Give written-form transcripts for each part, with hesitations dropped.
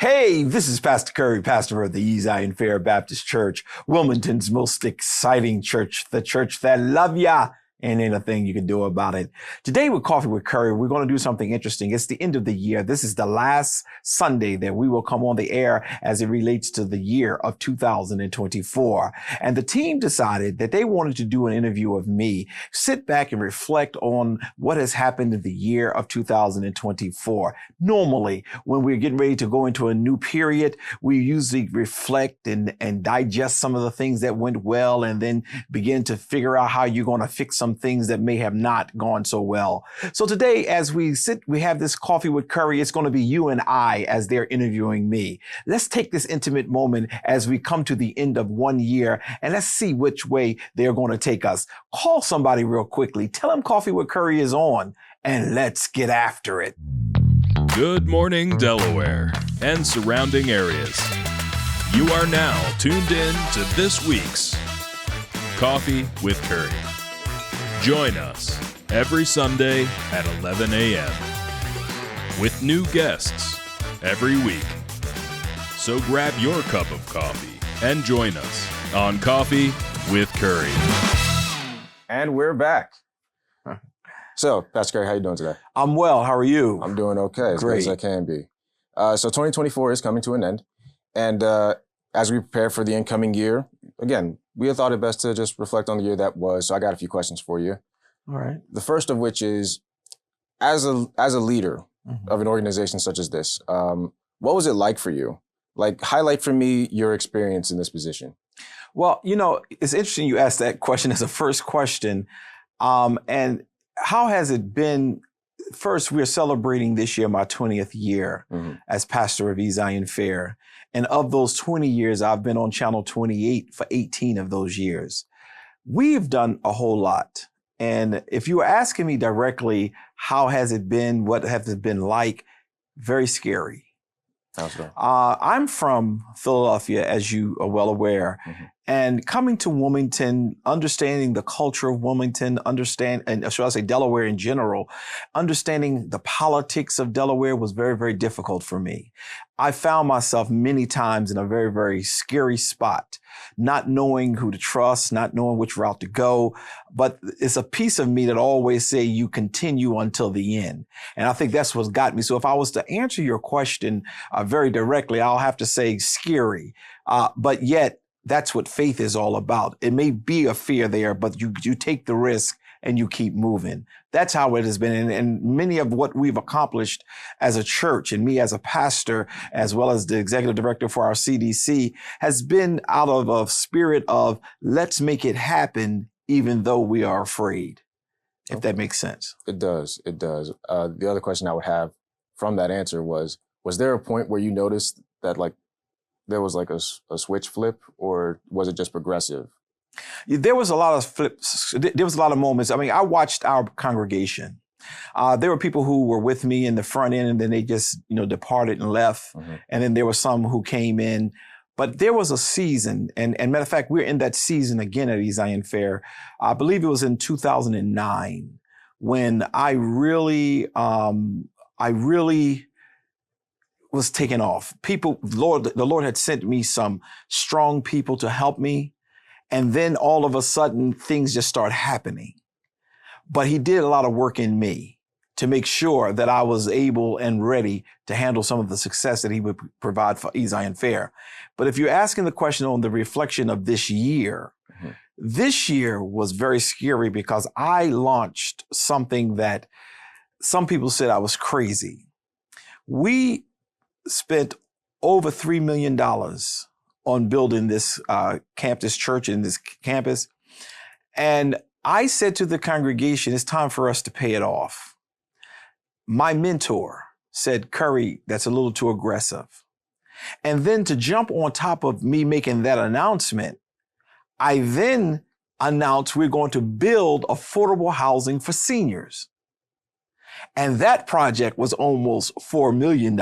Hey, this is Pastor Curry, pastor of the Zion Fair Baptist Church, Wilmington's most exciting church, the church that love ya. And ain't a thing you can do about it. Today with Coffee with Curry, we're going to do something interesting. It's the end of the year. This is the last Sunday that we will come on the air as it relates to the year of 2024. And the team decided that they wanted to do an interview of me, sit back and reflect on what has happened in the year of 2024. Normally, when we're getting ready to go into a new period, we usually reflect and digest some of the things that went well and then begin to figure out how you're going to fix some things that may have not gone so well. So today, as we have this Coffee with Curry. It's going to be you and I as they're interviewing me. Let's take this intimate moment as we come to the end of one year and let's see which way they're going to take us. Call somebody real quickly. Tell them Coffee with Curry is on and let's get after it. Good morning, Delaware and surrounding areas. You are now tuned in to this week's Coffee with Curry. Join us every Sunday at 11 a.m. with new guests every week. So grab your cup of coffee and join us on Coffee with Curry. And we're back. So, Pastor Curry, how you doing today? I'm well. How are you? I'm doing okay, as Great. good as I can be. So 2024 is coming to an end. And as we prepare for the incoming year, again, we have thought it best to just reflect on the year that was. So I got a few questions for you. All right. The first of which is, as a leader of an organization such as this, what was it like for you? Like, highlight for me your experience in this position. Well, you know, it's interesting you asked that question as a first question. And how has it been? First, we're celebrating this year my 20th year as pastor of Zion Fair. And of those 20 years, I've been on Channel 28 for 18 of those years. We've done a whole lot. And if you were asking me directly, how has it been? What has it been like? Very scary. How's it? I'm from Philadelphia, as you are well aware. And coming to Wilmington, understanding the culture of Wilmington, and should I say Delaware in general, understanding the politics of Delaware was very, very difficult for me. I found myself many times in a very, very scary spot, not knowing who to trust, not knowing which route to go. But it's a piece of me that always say you continue until the end. And I think that's what's got me. So if I was to answer your question very directly, I'll have to say scary. But yet, that's what faith is all about. It may be a fear there, but you take the risk and you keep moving. That's how it has been. And many of what we've accomplished as a church and me as a pastor, as well as the executive director for our CDC, has been out of a spirit of let's make it happen, even though we are afraid, if that makes sense. It does. It does. The other question I would have from that answer was there a point where you noticed that there was like a switch flip, or was it just progressive? There was a lot of flips. There was a lot of moments. I mean, I watched our congregation. There were people who were with me in the front end and then they just, departed and left. And then there were some who came in. But there was a season, and matter of fact, we're in that season again at Zion Fair. I believe it was in 2009 when I really was taken off. The Lord had sent me some strong people to help me. And then all of a sudden things just start happening. But he did a lot of work in me to make sure that I was able and ready to handle some of the success that he would provide for Zion Fair. But if you're asking the question on the reflection of this year, this year was very scary because I launched something that some people said I was crazy. We spent over $3 million on building this campus church and this campus. And I said to the congregation, it's time for us to pay it off. My mentor said, Curry, that's a little too aggressive. And then to jump on top of me making that announcement, I then announced we're going to build affordable housing for seniors. And that project was almost $4 million.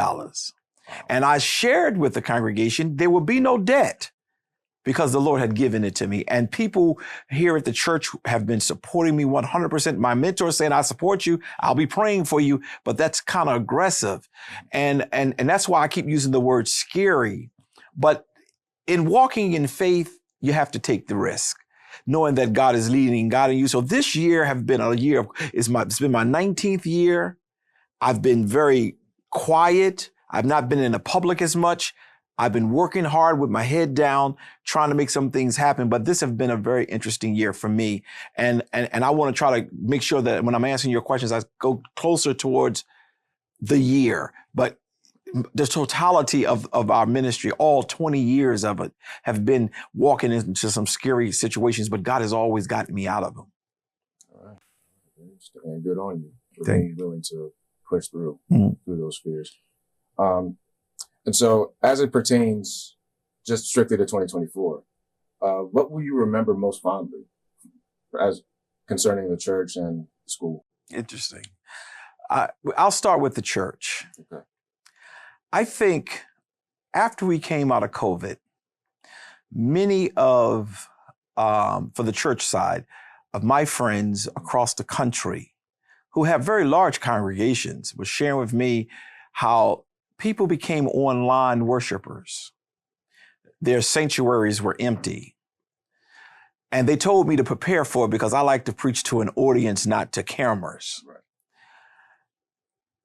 And I shared with the congregation, there will be no debt because the Lord had given it to me. And people here at the church have been supporting me 100%. My mentor saying, I support you. I'll be praying for you. But that's kind of aggressive. And that's why I keep using the word scary. But in walking in faith, you have to take the risk, knowing that God is leading and guiding you. So this year have been a year it's been my 19th year. I've been very quiet. I've not been in the public as much. I've been working hard with my head down, trying to make some things happen. But this has been a very interesting year for me. And I want to try to make sure that when I'm answering your questions, I go closer towards the year. But the totality of our ministry, all 20 years of it, have been walking into some scary situations, but God has always gotten me out of them. All right. And good on you for being willing to push through those fears. And so as it pertains just strictly to 2024, what will you remember most fondly as concerning the church and the school? Interesting. I'll start with the church. Okay. I think after we came out of COVID, many of, for the church side, of my friends across the country who have very large congregations were sharing with me how people became online worshipers. Their sanctuaries were empty. And they told me to prepare for it because I like to preach to an audience, not to cameras. Right.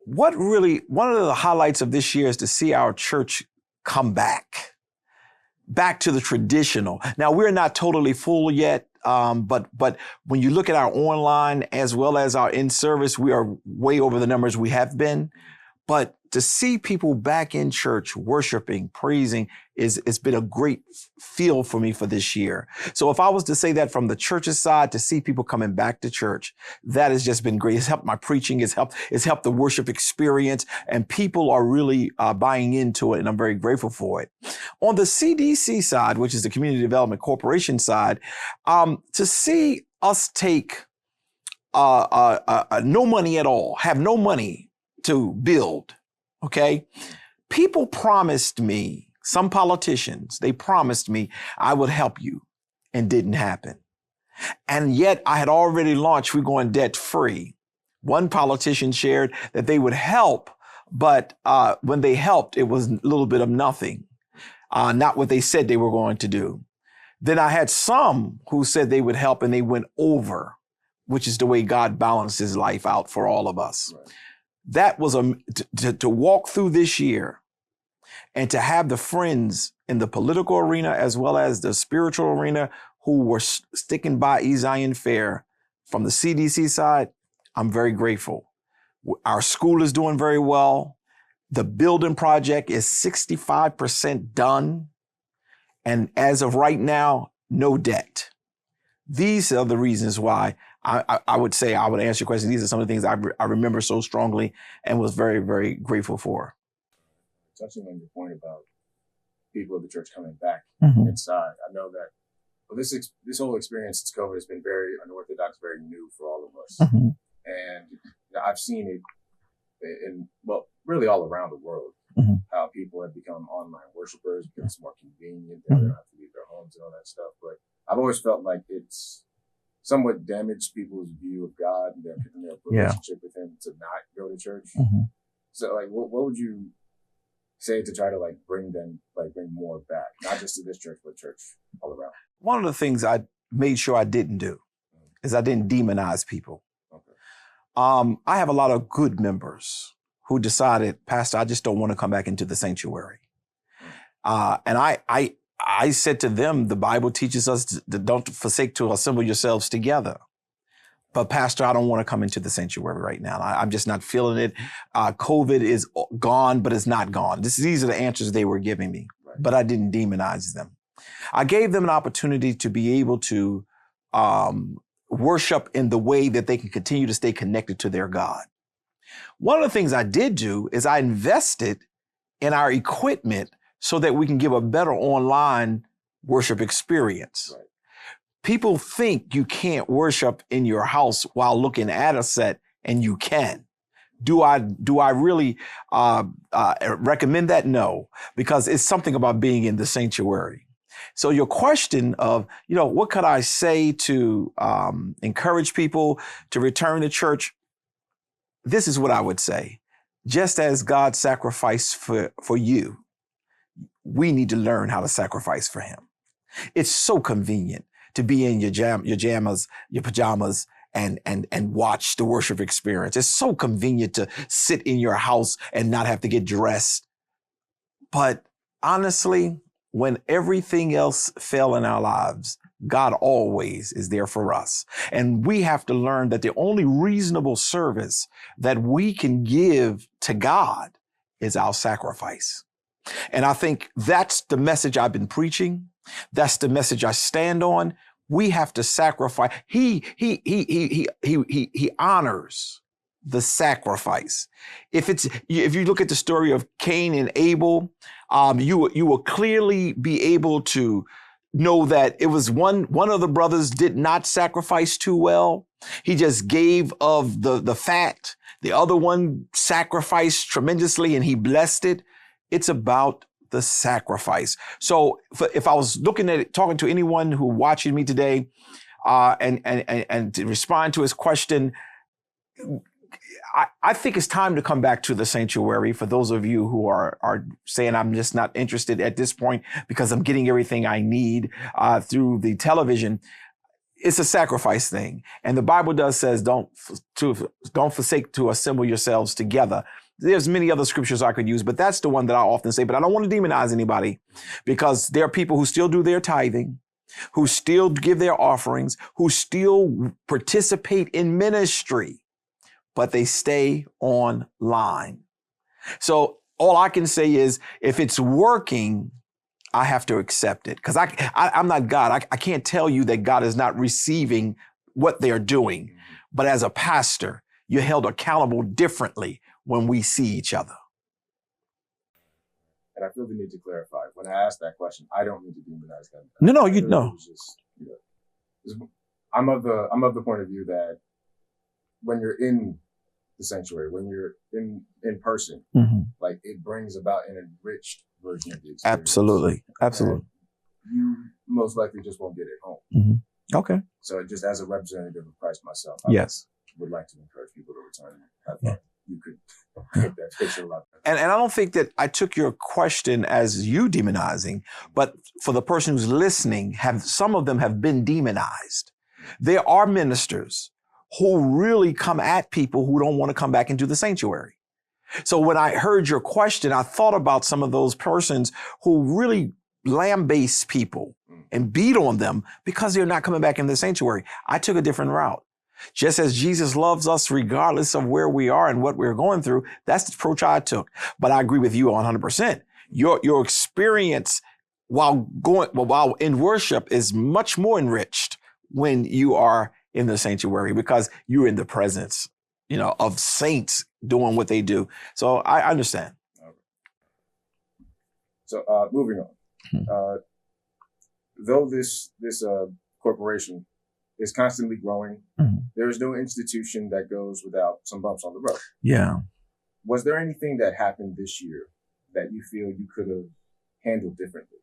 One of the highlights of this year is to see our church come back to the traditional. Now, we're not totally full yet, but when you look at our online as well as our in-service, we are way over the numbers we have been. But to see people back in church worshiping, praising, it's been a great feel for me for this year. So if I was to say that from the church's side, to see people coming back to church, that has just been great. It's helped my preaching. It's helped the worship experience, and people are really buying into it, and I'm very grateful for it. On the CDC side, which is the Community Development Corporation side, to see us take no money at all, have no money to build, okay? People promised me, some politicians, they promised me I would help you, and didn't happen. And yet I had already launched, we're going debt free. One politician shared that they would help, but when they helped, it was a little bit of nothing, not what they said they were going to do. Then I had some who said they would help and they went over, which is the way God balances life out for all of us. Right. That was to walk through this year and to have the friends in the political arena as well as the spiritual arena who were sticking by Zion Fair from the CDC side. I'm very grateful. Our school is doing very well. The building project is 65% done. And as of right now, no debt. These are the reasons why I would say, I would answer your question. These are some of the things I remember so strongly and was very, very grateful for. Touching on your point about people of the church coming back inside, I know that this whole experience since COVID has been very unorthodox, very new for all of us. And I've seen it really all around the world, how people have become online worshipers because it's more convenient. They don't have to leave their homes and all that stuff. But I've always felt like it's somewhat damaged people's view of God and their relationship with Him to not go to church. So, like, what would you say to try to bring more back, not just to this church, but church all around? One of the things I made sure I didn't do is I didn't demonize people. Okay. I have a lot of good members who decided, Pastor, I just don't want to come back into the sanctuary. And I said to them, the Bible teaches us to don't forsake to assemble yourselves together. But Pastor, I don't want to come into the sanctuary right now. I'm just not feeling it. COVID is gone, but it's not gone. These are the answers they were giving me, but I didn't demonize them. I gave them an opportunity to be able to worship in the way that they can continue to stay connected to their God. One of the things I did do is I invested in our equipment so that we can give a better online worship experience. Right. People think you can't worship in your house while looking at a set, and you can. Do I really recommend that? No, because it's something about being in the sanctuary. So your question of, what could I say to encourage people to return to church? This is what I would say. Just as God sacrificed for you, we need to learn how to sacrifice for him. It's so convenient to be in your pajamas and watch the worship experience. It's so convenient to sit in your house and not have to get dressed. But honestly, when everything else fell in our lives, God always is there for us. And we have to learn that the only reasonable service that we can give to God is our sacrifice. And I think that's the message I've been preaching. That's the message I stand on. We have to sacrifice. He honors the sacrifice. If you look at the story of Cain and Abel, you will clearly be able to know that it was one of the brothers did not sacrifice too well. He just gave of the fat. The other one sacrificed tremendously and he blessed it. It's about the sacrifice. So if I was looking at it, talking to anyone who watching me today, and to respond to his question, I think it's time to come back to the sanctuary for those of you who are saying, I'm just not interested at this point because I'm getting everything I need through the television. It's a sacrifice thing. And the Bible says, don't forsake to assemble yourselves together. There's many other scriptures I could use, but that's the one that I often say. But I don't want to demonize anybody because there are people who still do their tithing, who still give their offerings, who still participate in ministry, but they stay online. So all I can say is if it's working, I have to accept it because I'm not God. I can't tell you that God is not receiving what they're doing. But as a pastor, you're held accountable differently when we see each other. And I feel the need to clarify. When I ask that question, I don't need to demonize them. No, you know. I'm of the point of view that when you're in the sanctuary, when you're in person, like it brings about an enriched version of the experience. Absolutely. And you most likely just won't get it home. Okay. So just as a representative of Christ myself, I would like to encourage people to return. You could make that picture a lot better. And I don't think that I took your question as you demonizing, but for the person who's listening, some of them have been demonized. There are ministers who really come at people who don't want to come back into the sanctuary. So when I heard your question, I thought about some of those persons who really lambaste people and beat on them because they're not coming back in the sanctuary. I took a different route. Just as Jesus loves us regardless of where we are and what we're going through, that's the approach I took. But I agree with you 100%. Your experience while in worship is much more enriched when you are in the sanctuary because you're in the presence, of saints doing what they do. So I understand. Okay. So moving on. Though this corporation is constantly growing, there is no institution that goes without some bumps on the road. Yeah. Was there anything that happened this year that you feel you could have handled differently?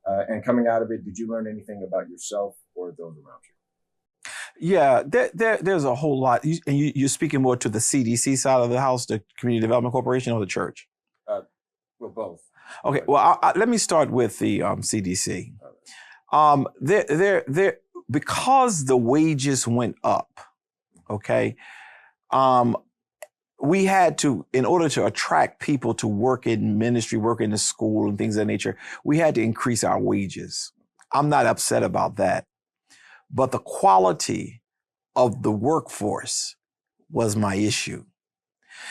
And coming out of it, did you learn anything about yourself or those around you? Yeah, there's a whole lot. And you're speaking more to the CDC side of the house, the Community Development Corporation, or the church? Well, both. Okay. Well, let me start with the CDC. Because the wages went up. Okay. We had to, in order to attract people to work in ministry, work in the school and things of that nature, we had to increase our wages. I'm not upset about that. But the quality of the workforce was my issue.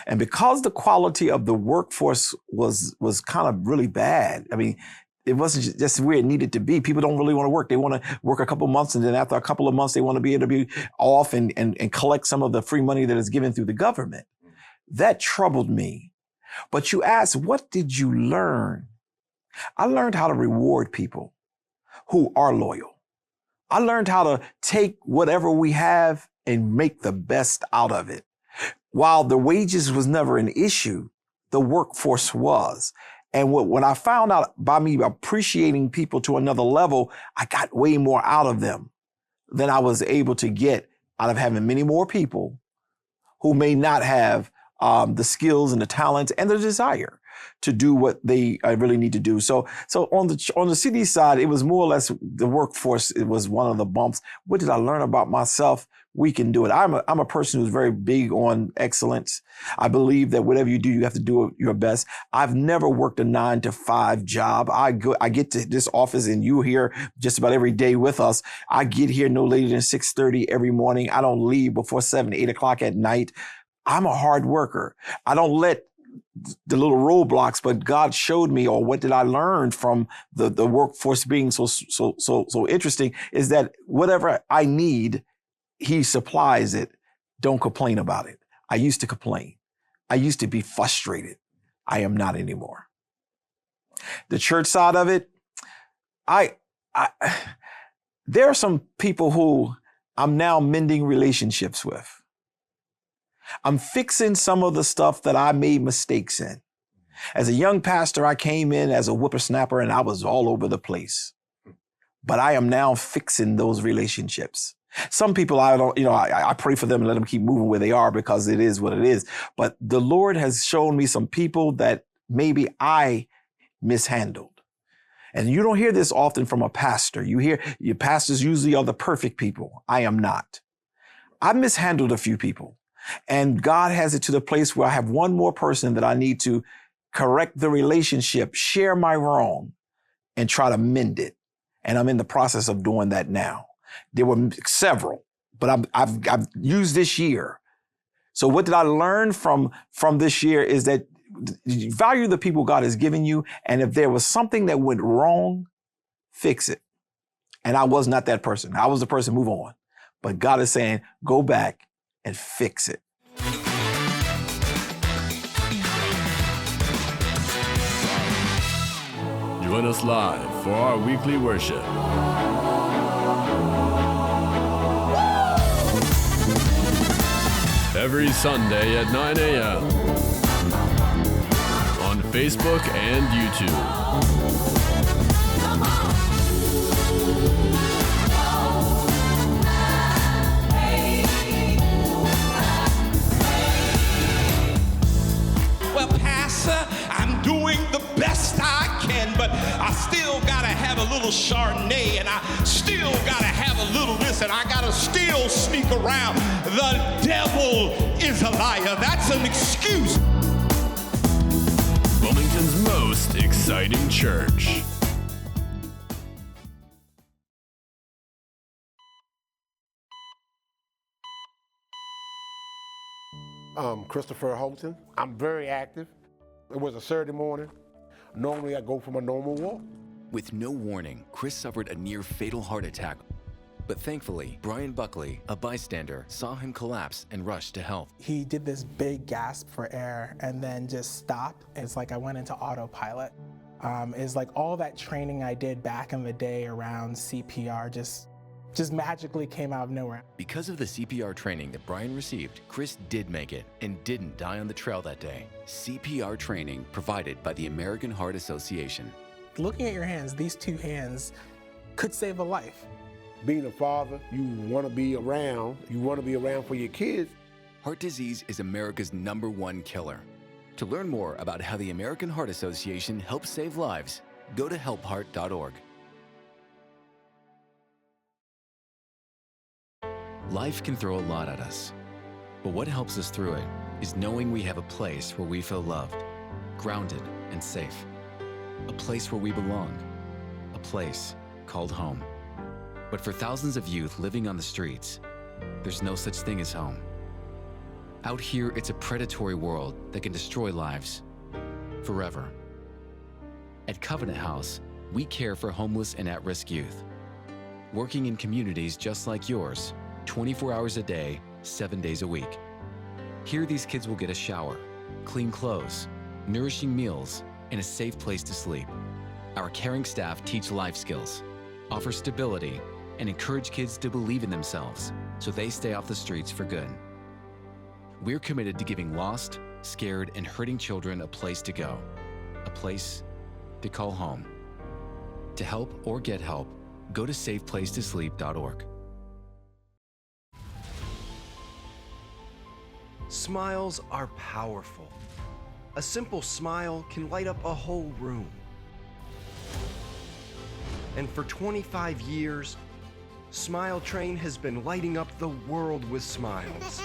And because the quality of the workforce was kind of really bad, I mean, it wasn't just where it needed to be. People don't really want to work. They want to work a couple of months, and then after a couple of months, they want to be able to be off and collect some of the free money that is given through the government. That troubled me. But you asked, what did you learn? I learned how to reward people who are loyal. I learned how to take whatever we have and make the best out of it. While the wages was never an issue, the workforce was. And when I found out by me appreciating people to another level, I got way more out of them than I was able to get out of having many more people who may not have the skills and the talents and the desire to do what they really need to do. So on the city side, it was more or less the workforce. It was one of the bumps. What did I learn about myself? We can do it. I'm a person who's very big on excellence. I believe that whatever you do, you have to do your best. I've never worked a 9-to-5 job. I get to this office and you're here just about every day with us. I get here no later than 6:30 every morning. I don't leave before 7, 8 o'clock at night. I'm a hard worker. I don't let the little roadblocks, but God showed me, or what did I learn from the workforce being so interesting, is that whatever I need, He supplies it. Don't complain about it. I used to complain. I used to be frustrated. I am not anymore. The church side of it, there are some people who I'm now mending relationships with. I'm fixing some of the stuff that I made mistakes in. As a young pastor, I came in as a whippersnapper and I was all over the place. But I am now fixing those relationships. Some people, I pray for them and let them keep moving where they are because it is what it is. But the Lord has shown me some people that maybe I mishandled. And you don't hear this often from a pastor. You hear your pastors usually are the perfect people. I am not. I mishandled a few people. And God has it to the place where I have one more person that I need to correct the relationship, share my wrong, and try to mend it. And I'm in the process of doing that now. There were several, but I've used this year. So what did I learn from this year is that value the people God has given you. And if there was something that went wrong, fix it. And I was not that person. I was the person, move on. But God is saying, go back and fix it. Join us live for our weekly worship. Every Sunday at 9 a.m. on Facebook and YouTube. I'm doing the best I can, but I still gotta have a little Chardonnay, and I still gotta have a little this, and I gotta still sneak around. The devil is a liar. That's an excuse. Wilmington's most exciting church. Christopher Holton. I'm very active. It was a Saturday morning. Normally I go for my normal walk. With no warning, Chris suffered a near-fatal heart attack. But thankfully, Brian Buckley, a bystander, saw him collapse and rushed to help. He did this big gasp for air and then just stopped. It's like I went into autopilot. It's like all that training I did back in the day around CPR just magically came out of nowhere. Because of the CPR training that Brian received, Chris did make it and didn't die on the trail that day. CPR training provided by the American Heart Association. Looking at your hands, these two hands could save a life. Being a father, you want to be around. You want to be around for your kids. Heart disease is America's #1 killer. To learn more about how the American Heart Association helps save lives, go to helpheart.org. Life can throw a lot at us, but what helps us through it is knowing we have a place where we feel loved, grounded, and safe. A place where we belong. A place called home. But for thousands of youth living on the streets, there's no such thing as home. Out here, it's a predatory world that can destroy lives forever. At Covenant House, we care for homeless and at-risk youth, working in communities just like yours, 24 hours a day, 7 days a week. Here, these kids will get a shower, clean clothes, nourishing meals, and a safe place to sleep. Our caring staff teach life skills, offer stability, and encourage kids to believe in themselves so they stay off the streets for good. We're committed to giving lost, scared, and hurting children a place to go, a place to call home. To help or get help, go to safeplacetosleep.org. Smiles are powerful. A simple smile can light up a whole room. And for 25 years, Smile Train has been lighting up the world with smiles.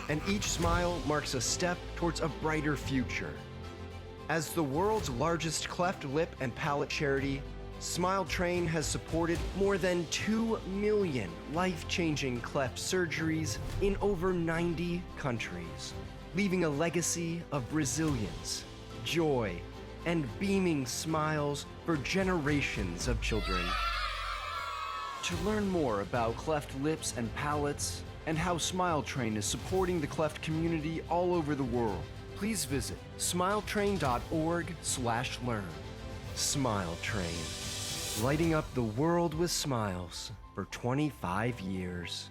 And each smile marks a step towards a brighter future. As the world's largest cleft lip and palate charity, Smile Train has supported more than 2 million life-changing cleft surgeries in over 90 countries, leaving a legacy of resilience, joy, and beaming smiles for generations of children. To learn more about cleft lips and palates and how Smile Train is supporting the cleft community all over the world, please visit smiletrain.org/learn. Smile Train, lighting up the world with smiles for 25 years.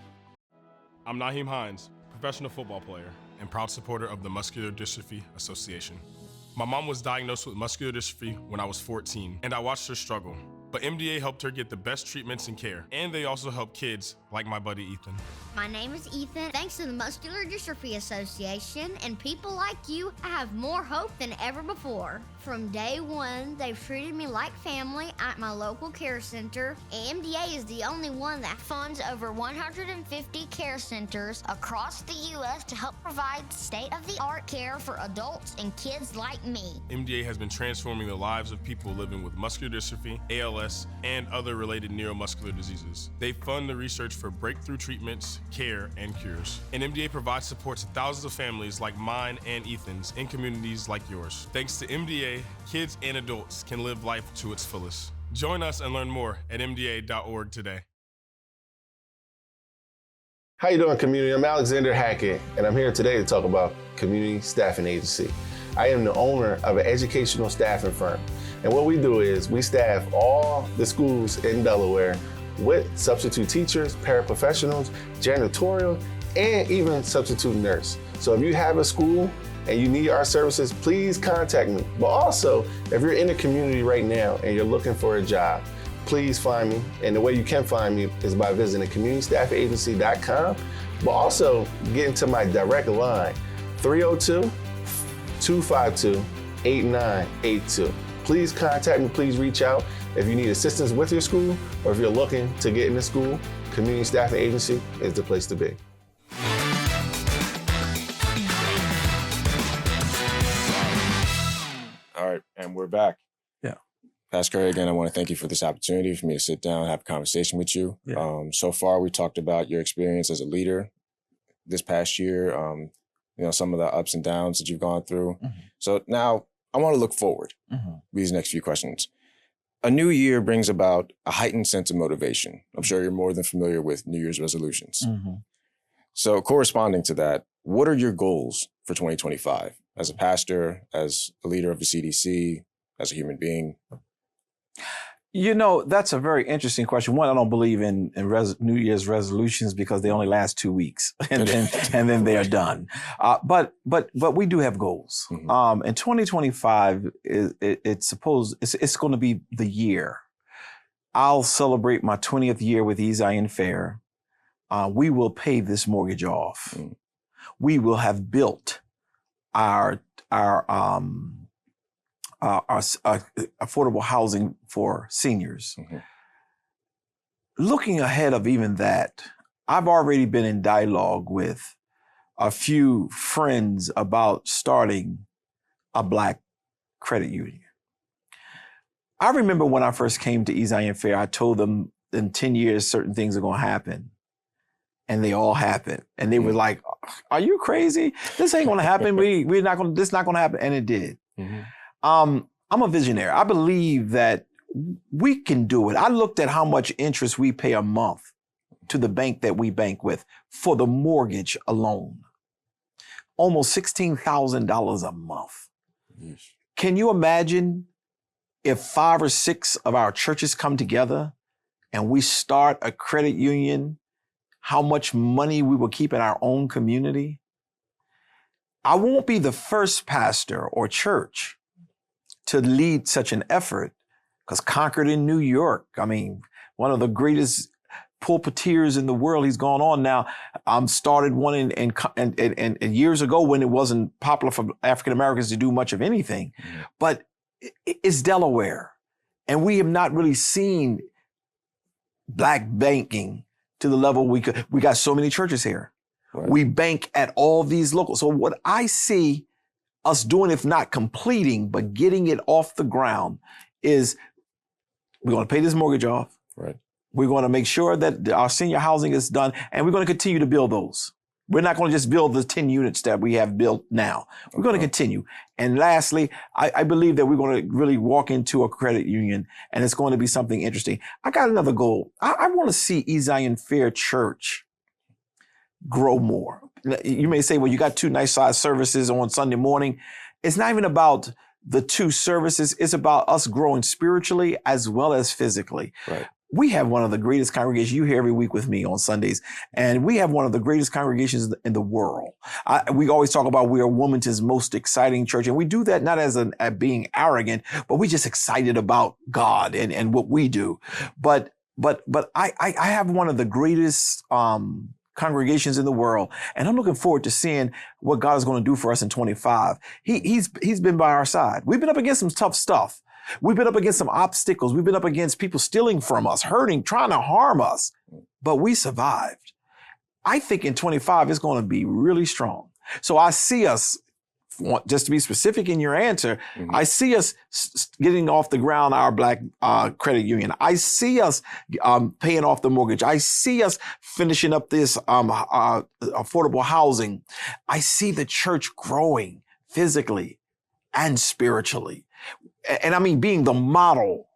I'm Naheem Hines, professional football player and proud supporter of the Muscular Dystrophy Association. My mom was diagnosed with muscular dystrophy when I was 14, and I watched her struggle. But MDA helped her get the best treatments and care, and they also help kids like my buddy Ethan. My name is Ethan. Thanks to the Muscular Dystrophy Association and people like you, I have more hope than ever before. From day one, they've treated me like family at my local care center. MDA is the only one that funds over 150 care centers across the U.S. to help provide state-of-the-art care for adults and kids like me. MDA has been transforming the lives of people living with muscular dystrophy, ALS, and other related neuromuscular diseases. They fund the research for breakthrough treatments, care, and cures. And MDA provides support to thousands of families like mine and Ethan's in communities like yours. Thanks to MDA, kids and adults can live life to its fullest. Join us and learn more at mda.org today. How you doing, community? I'm Alexander Hackett, and I'm here today to talk about Community Staffing Agency. I am the owner of an educational staffing firm, and what we do is we staff all the schools in Delaware with substitute teachers, paraprofessionals, janitorial, and even substitute nurse. So if you have a school and you need our services, please contact me. But also, if you're in the community right now and you're looking for a job, please find me. And the way you can find me is by visiting communitystaffingagency.com, but also get into my direct line, 302-252-8982. Please contact me, please reach out. If you need assistance with your school or if you're looking to get into school, Community Staffing Agency is the place to be. All right, and we're back. Yeah. Pastor Curry, again, I want to thank you for this opportunity for me to sit down and have a conversation with you. Yeah. So far, we talked about your experience as a leader this past year, some of the ups and downs that you've gone through. Mm-hmm. So now I want to look forward Mm-hmm. with these next few questions. A new year brings about a heightened sense of motivation. I'm sure you're more than familiar with New Year's resolutions. Mm-hmm. So corresponding to that, what are your goals for 2025 as a pastor, as a leader of the CDC, as a human being? You know, that's a very interesting question. One, I don't believe in New Year's resolutions because they only last 2 weeks and then they are done. But we do have goals. Mm-hmm. And 2025 it's going to be the year. I'll celebrate my 20th year with Zion Fair. We will pay this mortgage off. Mm-hmm. We will have built our affordable housing for seniors. Mm-hmm. Looking ahead of even that, I've already been in dialogue with a few friends about starting a Black credit union. I remember when I first came to Zion Fair, I told them in 10 years, certain things are going to happen. And they all happened. And they were like, are you crazy? This ain't going to happen. This is not going to happen. And it did. Mm-hmm. I'm a visionary. I believe that we can do it. I looked at how much interest we pay a month to the bank that we bank with for the mortgage alone. Almost $16,000 a month. Yeesh. Can you imagine if 5 or 6 of our churches come together and we start a credit union, how much money we will keep in our own community? I won't be the first pastor or church to lead such an effort, because Concord in New York, I mean, one of the greatest pulpiteers in the world. He's gone on now. Started one in years ago when it wasn't popular for African Americans to do much of anything. Mm-hmm. But it's Delaware, and we have not really seen black banking to the level we could. We got so many churches here. Right. We bank at all these local. So what I see us doing, if not completing, but getting it off the ground, is we're going to pay this mortgage off. Right. We're going to make sure that our senior housing is done, and we're going to continue to build those. We're not going to just build the 10 units that we have built now. We're going to continue. And lastly, I believe that we're going to really walk into a credit union, and it's going to be something interesting. I got another goal. I want to see Zion Fair Church grow more. You may say, well, you got 2 nice size services on Sunday morning. It's not even about the 2 services. It's about us growing spiritually as well as physically. Right. We have one of the greatest congregations. You hear every week with me on Sundays, and we have one of the greatest congregations in the world. We always talk about we are Wilmington's most exciting church, and we do that not as being arrogant, but we're just excited about God and what we do. But I have one of the greatest congregations in the world, and I'm looking forward to seeing what God is going to do for us in 25. He's been by our side. We've been up against some tough stuff. We've been up against some obstacles. We've been up against people stealing from us, hurting, trying to harm us, but we survived. I think in 25, it's going to be really strong. So I see us, just to be specific in your answer, mm-hmm. I see us getting off the ground our black credit union. I see us paying off the mortgage. I see us finishing up this affordable housing. I see the church growing physically and spiritually. And I mean, being the model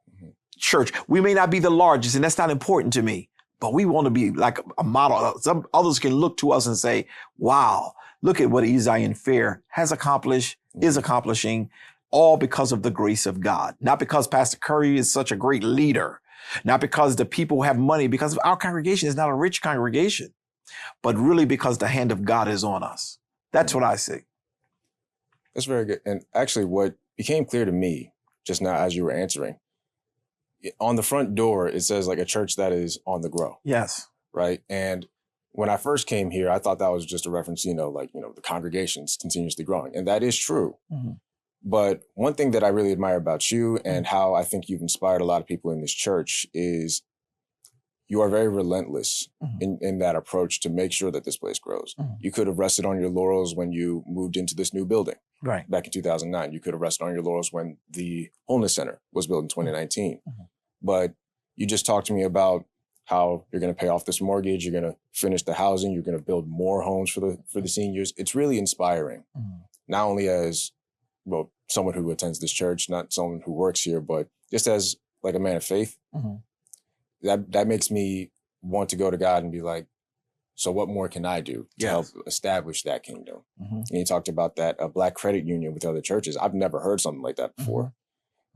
church. We may not be the largest, and that's not important to me, but we want to be like a model. Some others can look to us and say, wow, look at what Zion Fair has accomplished, is accomplishing, all because of the grace of God. Not because Pastor Curry is such a great leader, not because the people have money, because our congregation is not a rich congregation, but really because the hand of God is on us. That's what I see. That's very good. And actually what became clear to me just now as you were answering, on the front door, it says like a church that is on the grow. Yes. Right. And when I first came here, I thought that was just a reference, the congregation's continuously growing. And that is true. Mm-hmm. But one thing that I really admire about you and how I think you've inspired a lot of people in this church is you are very relentless mm-hmm. in that approach to make sure that this place grows. Mm-hmm. You could have rested on your laurels when you moved into this new building. Right. Back in 2009, you could have rested on your laurels when the Wholeness Center was built in 2019. Mm-hmm. But you just talked to me about how you're going to pay off this mortgage, you're going to finish the housing, you're going to build more homes for the seniors. It's really inspiring, mm-hmm. not only as someone who attends this church, not someone who works here, but just as like a man of faith. Mm-hmm. That makes me want to go to God and be like, so what more can I do to help establish that kingdom? Mm-hmm. And you talked about that black credit union with other churches. I've never heard something like that before.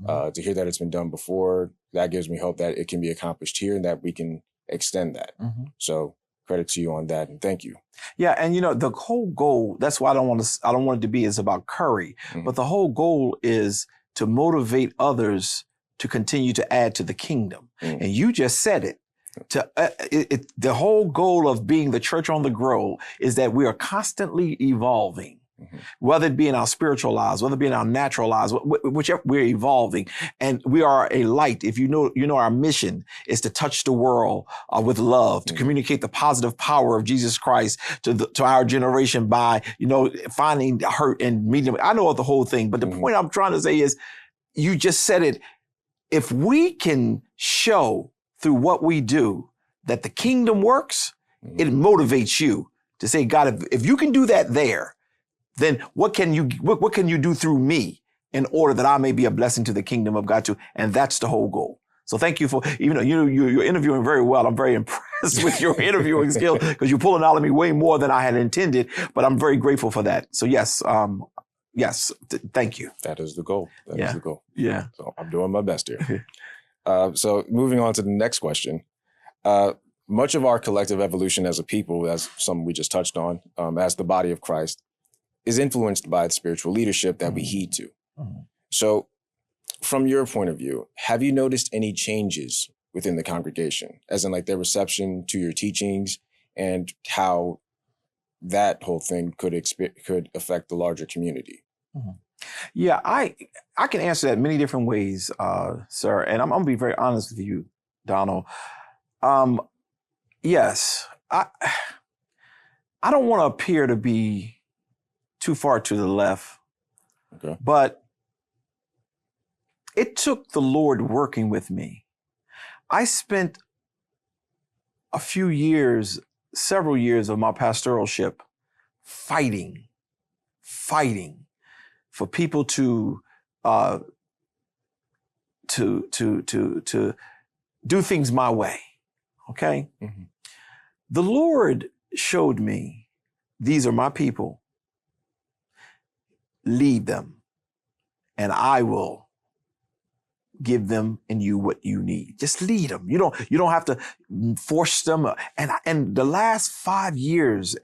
Mm-hmm. To hear that it's been done before, that gives me hope that it can be accomplished here and that we can extend that. Mm-hmm. So credit to you on that, and thank you. Yeah, and the whole goal, that's why I don't want it to be is about Curry, mm-hmm. but the whole goal is to motivate others to continue to add to the kingdom. Mm-hmm. And you just said it. The whole goal of being the church on the grow is that we are constantly evolving, mm-hmm. whether it be in our spiritual lives, whether it be in our natural lives, whichever, we're evolving, and we are a light. If you know, our mission is to touch the world with love, to mm-hmm. communicate the positive power of Jesus Christ to our generation by finding hurt and meeting them. I know the whole thing, but the mm-hmm. point I'm trying to say is, you just said it. If we can show through what we do that the kingdom works, mm-hmm. it motivates you to say, God, if you can do that there, then what can you do through me in order that I may be a blessing to the kingdom of God too? And that's the whole goal. So thank you for, you're interviewing very well. I'm very impressed with your interviewing skills because you're pulling out of me way more than I had intended, but I'm very grateful for that. So yes, thank you. That is the goal. That is the goal. Yeah. So I'm doing my best here. So moving on to the next question. Much of our collective evolution as a people, as some we just touched on, as the body of Christ, is influenced by the spiritual leadership that we heed to. Mm-hmm. So From your point of view, have you noticed any changes within the congregation, as in like their reception to your teachings and how that whole thing could affect the larger community? Mm-hmm. Yeah, I can answer that many different ways, sir. And I'm gonna be very honest with you, Donald. Yes, I don't want to appear to be too far to the left, okay, but it took the Lord working with me. I spent a few years, several years of my pastoralship fighting for people to do things my way. Okay? Mm-hmm. The Lord showed me, these are my people. Lead them, and I will give them and you what you need. Just lead them. You don't have to force them. And the last 5 years,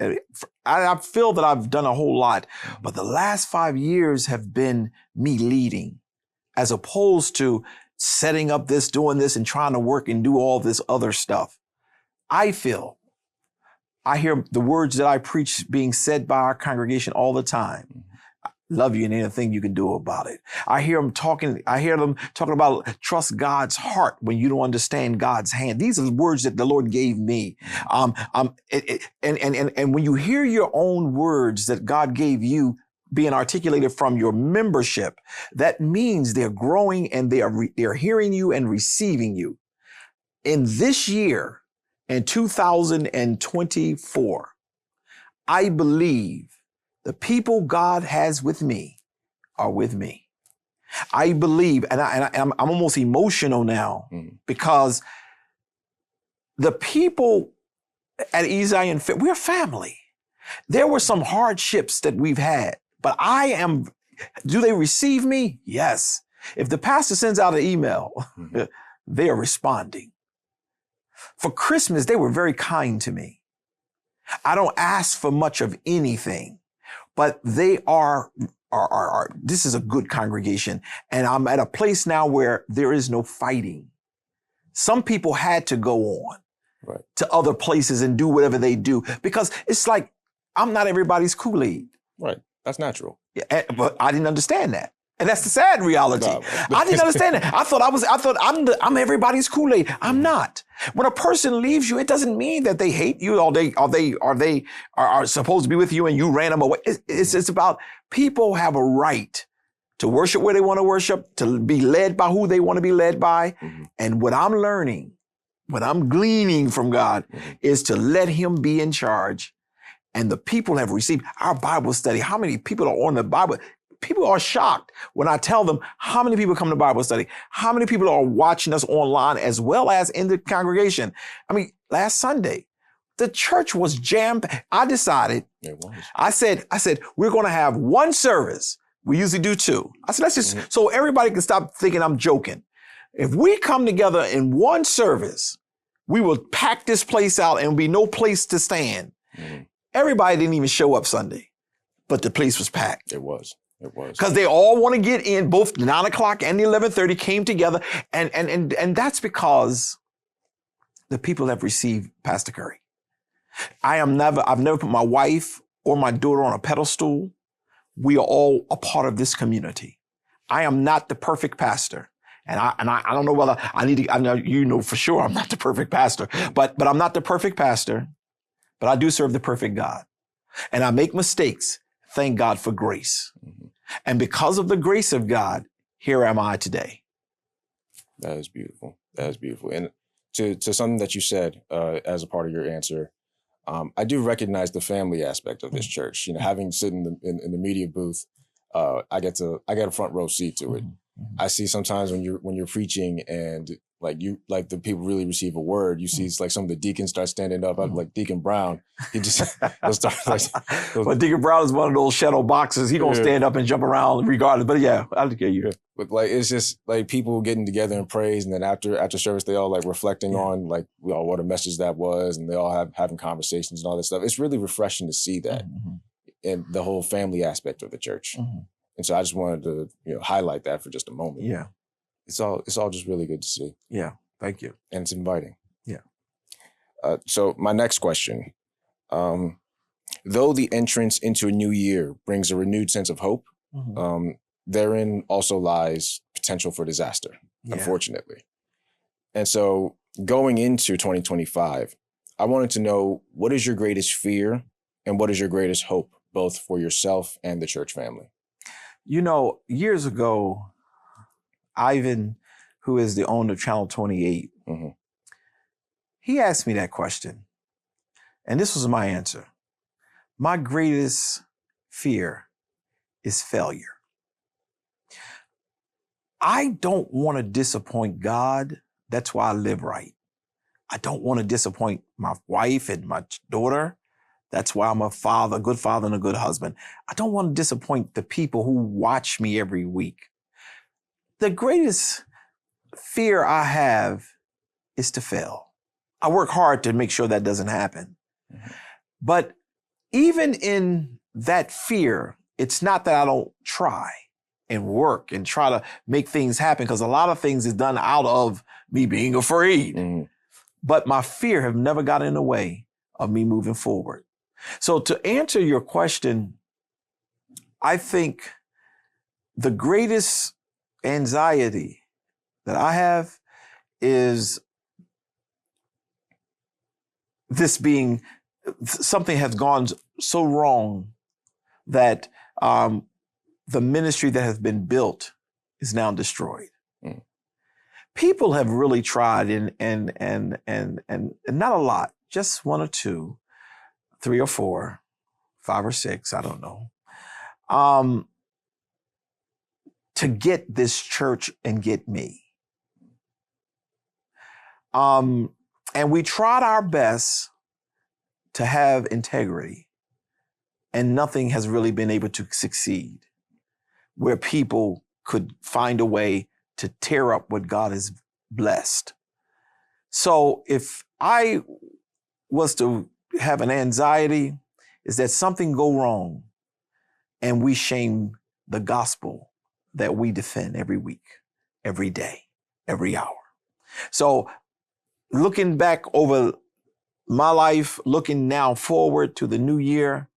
I feel that I've done a whole lot, but the last 5 years have been me leading, as opposed to setting up this, doing this, and trying to work and do all this other stuff. I hear the words that I preach being said by our congregation all the time. Love you and anything you can do about it. I hear them talking about trust God's heart when you don't understand God's hand. These are the words that the Lord gave me. And when you hear your own words that God gave you being articulated from your membership, that means they're growing and they're hearing you and receiving you. In this year, in 2024, I believe the people God has with me are with me. I believe, and I'm almost emotional now, because the people at Zion, we're family. There were some hardships that we've had, but do they receive me? Yes. If the pastor sends out an email, they are responding. For Christmas, they were very kind to me. I don't ask for much of anything, but they are this is a good congregation. And I'm at a place now where there is no fighting. Some people had to go on to other places and do whatever they do, because it's like, I'm not everybody's Kool-Aid. Right. That's natural. Yeah, but I didn't understand that. And that's the sad reality. No. I didn't understand that. I thought I'm everybody's Kool-Aid. I'm not. When a person leaves you, it doesn't mean that they hate you or they are supposed to be with you and you ran them away. It's about people have a right to worship where they want to worship, to be led by who they want to be led by. Mm-hmm. And what I'm learning, what I'm gleaning from God is to let him be in charge. And the people have received our Bible study. How many people are on the Bible? People are shocked when I tell them how many people come to Bible study, how many people are watching us online as well as in the congregation. I mean, last Sunday, the church was jammed. I decided, I said, we're going to have one service. We usually do two. I said, let's just, so everybody can stop thinking I'm joking. If we come together in one service, we will pack this place out and be no place to stand. Everybody didn't even show up Sunday, but the place was packed. It was. Because they all want to get in. Both 9 o'clock and the 11:30 came together. And that's because the people have received Pastor Curry. I've never put my wife or my daughter on a pedestal. We are all a part of this community. I am not the perfect pastor. And I don't know whether I know, you know for sure I'm not the perfect pastor, but I'm not the perfect pastor, but I do serve the perfect God. And I make mistakes. Thank God for grace. And because of the grace of God, here am I today. That is beautiful. That is beautiful. And to something that you said as a part of your answer, I do recognize the family aspect of this church. You know, having sit in the media booth, I get a front row seat to it. I see sometimes when you're preaching and like the people really receive a word, you see it's like some of the deacons start standing up, like Deacon Brown. He just start But Deacon Brown is one of those shadow boxers. He gonna stand up and jump around regardless. But yeah, I get you. But like it's just like people getting together and praise, and then after service they all like reflecting on like what a message that was, and they all having conversations and all that stuff. It's really refreshing to see that and the whole family aspect of the church. And so I just wanted to highlight that for just a moment. Yeah. it's all just really good to see. Yeah, thank you. And it's inviting. Yeah. So my next question, though the entrance into a new year brings a renewed sense of hope, therein also lies potential for disaster, unfortunately. And so going into 2025, I wanted to know, what is your greatest fear and what is your greatest hope, both for yourself and the church family? You know, years ago, Ivan, who is the owner of Channel 28, he asked me that question. And this was my answer. My greatest fear is failure. I don't want to disappoint God. That's why I live right. I don't want to disappoint my wife and my daughter. That's why I'm a good father and a good husband. I don't want to disappoint the people who watch me every week. The greatest fear I have is to fail. I work hard to make sure that doesn't happen. But even in that fear, it's not that I don't try and work and try to make things happen, because a lot of things is done out of me being afraid. But my fear have never got in the way of me moving forward. So to answer your question, I think the greatest anxiety that I have is this being, something has gone so wrong that the ministry that has been built is now destroyed. People have really tried and not a lot, just one or two, 3 or 4, 5 or 6, I don't know, to get this church and get me. And we tried our best to have integrity, and nothing has really been able to succeed where people could find a way to tear up what God has blessed. So if I was to have an anxiety, is that something go wrong and we shame the gospel that we defend every week, every day, every hour. So looking back over my life, looking now forward to the new year,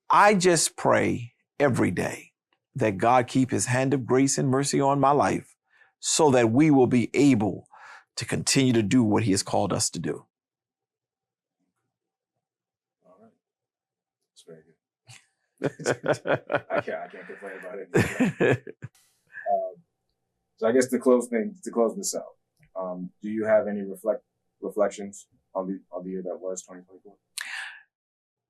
I just pray every day that God keep his hand of grace and mercy on my life so that we will be able to continue to do what he has called us to do. All right. That's very good. I can't complain about it. So I guess to close this out, do you have any reflections on the year that was 2024?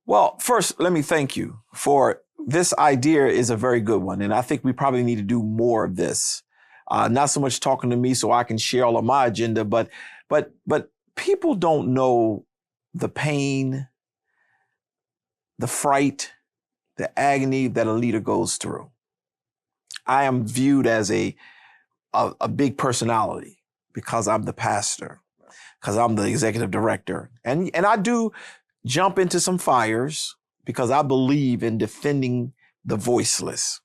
Well, first, let me thank you for this idea. Is a very good one. And I think we probably need to do more of this. Not so much talking to me so I can share all of my agenda, but people don't know the pain, the fright, the agony that a leader goes through. I am viewed as a big personality because I'm the pastor, because I'm the executive director. And I do jump into some fires because I believe in defending the voiceless.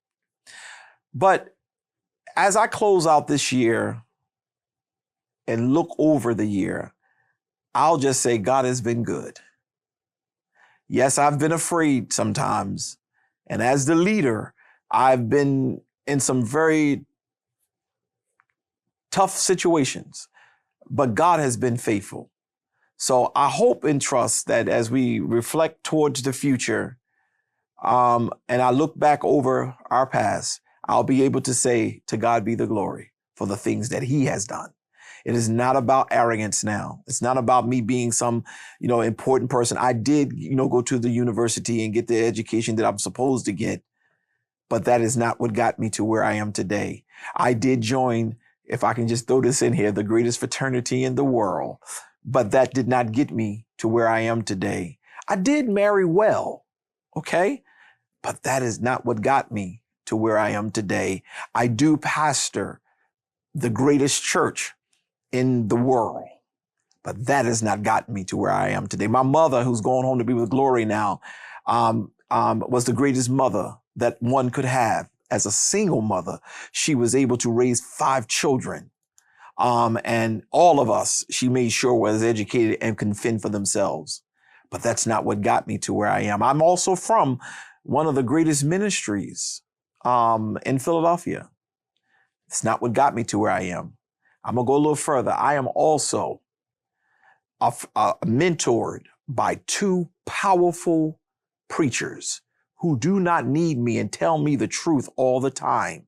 But as I close out this year and look over the year, I'll just say God has been good. Yes, I've been afraid sometimes. And as the leader, I've been in some very tough situations, but God has been faithful. So I hope and trust that as we reflect towards the future, and I look back over our past, I'll be able to say, to God be the glory for the things that he has done. It is not about arrogance now. It's not about me being some, important person. I did, go to the university and get the education that I'm supposed to get, but that is not what got me to where I am today. I did join, if I can just throw this in here, the greatest fraternity in the world, but that did not get me to where I am today. I did marry well, okay? But that is not what got me to where I am today. I do pastor the greatest church in the world, but that has not gotten me to where I am today. My mother, who's going home to be with glory now, was the greatest mother that one could have as a single mother, she was able to raise 5 children. And all of us, she made sure was educated and can fend for themselves. But that's not what got me to where I am. I'm also from one of the greatest ministries in Philadelphia. It's not what got me to where I am. I'm going to go a little further. I am also mentored by 2 powerful preachers who do not need me and tell me the truth all the time,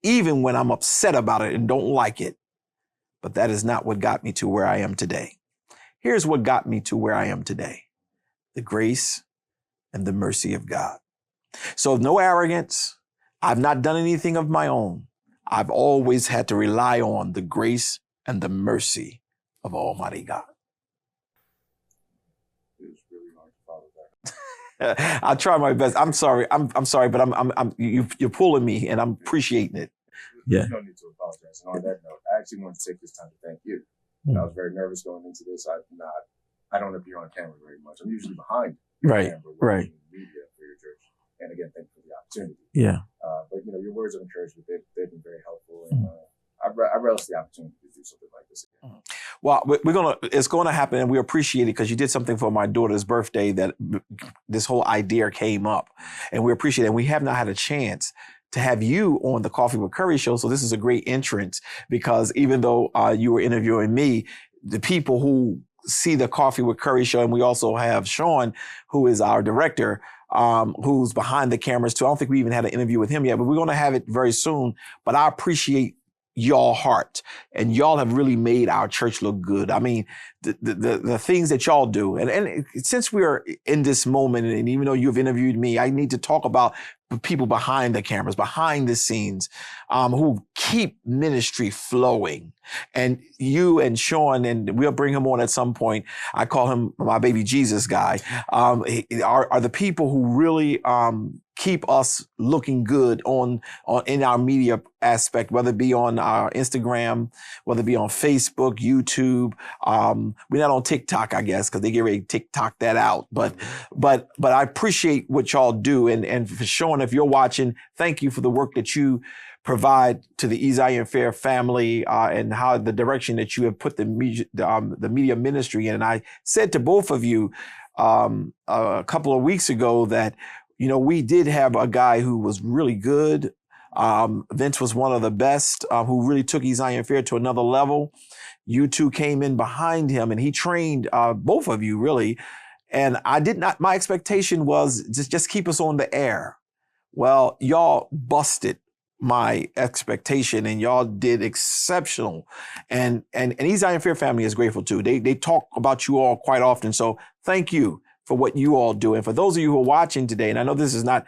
even when I'm upset about it and don't like it. But that is not what got me to where I am today. Here's what got me to where I am today: the grace and the mercy of God. So no arrogance. I've not done anything of my own. I've always had to rely on the grace and the mercy of Almighty God. I'll try my best. I'm sorry. I'm sorry, but you're pulling me, and I'm appreciating it. Yeah. You don't need to apologize. And on that note, I actually want to take this time to thank you. I was very nervous going into this. I don't appear on camera very much. I'm usually behind the camera, right. In media for your church. And again, thank you for the opportunity. Yeah. But your words of encouragement, they've been very helpful, and I relish the opportunity to do something like this again. Well, it's going to happen, and we appreciate it because you did something for my daughter's birthday that this whole idea came up, and we appreciate it. And we have not had a chance to have you on the Coffee with Curry show, so this is a great entrance because even though you were interviewing me, the people who see the Coffee with Curry show, and we also have Sean, who is our director, who's behind the cameras too. I don't think we even had an interview with him yet, but we're going to have it very soon. But I appreciate y'all heart, and y'all have really made our church look good. I mean, the things that y'all do, and since we're in this moment, and even though you've interviewed me, I need to talk about the people behind the cameras, behind the scenes, who keep ministry flowing. And you and Sean, and we'll bring him on at some point. I call him my baby Jesus guy. Are the people who really keep us looking good in our media aspect, whether it be on our Instagram, whether it be on Facebook, YouTube. We're not on TikTok, I guess, because they get ready to TikTok that out. But I appreciate what y'all do. And for Sean, if you're watching, thank you for the work that you provide to the Ezion Fair family and how the direction that you have put the media ministry in. And I said to both of you a couple of weeks ago that, we did have a guy who was really good. Vince was one of the best who really took Ezion Fair to another level. You two came in behind him and he trained both of you really. And my expectation was just keep us on the air. Well, y'all busted my expectation and y'all did exceptional. And Ezion Fair family is grateful too. They talk about you all quite often. So thank you for what you all do. And for those of you who are watching today, and I know this is not,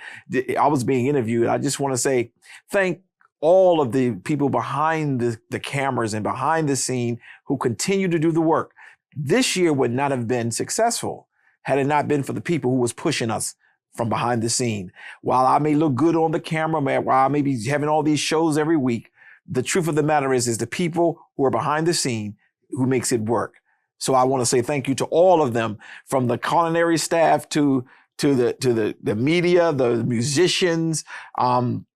I was being interviewed. I just want to say thank all of the people behind the cameras and behind the scene who continue to do the work. This year would not have been successful had it not been for the people who was pushing us from behind the scene. While I may look good on the camera, while I may be having all these shows every week, the truth of the matter is the people who are behind the scene who makes it work. So I want to say thank you to all of them, from the culinary staff to the media, the musicians,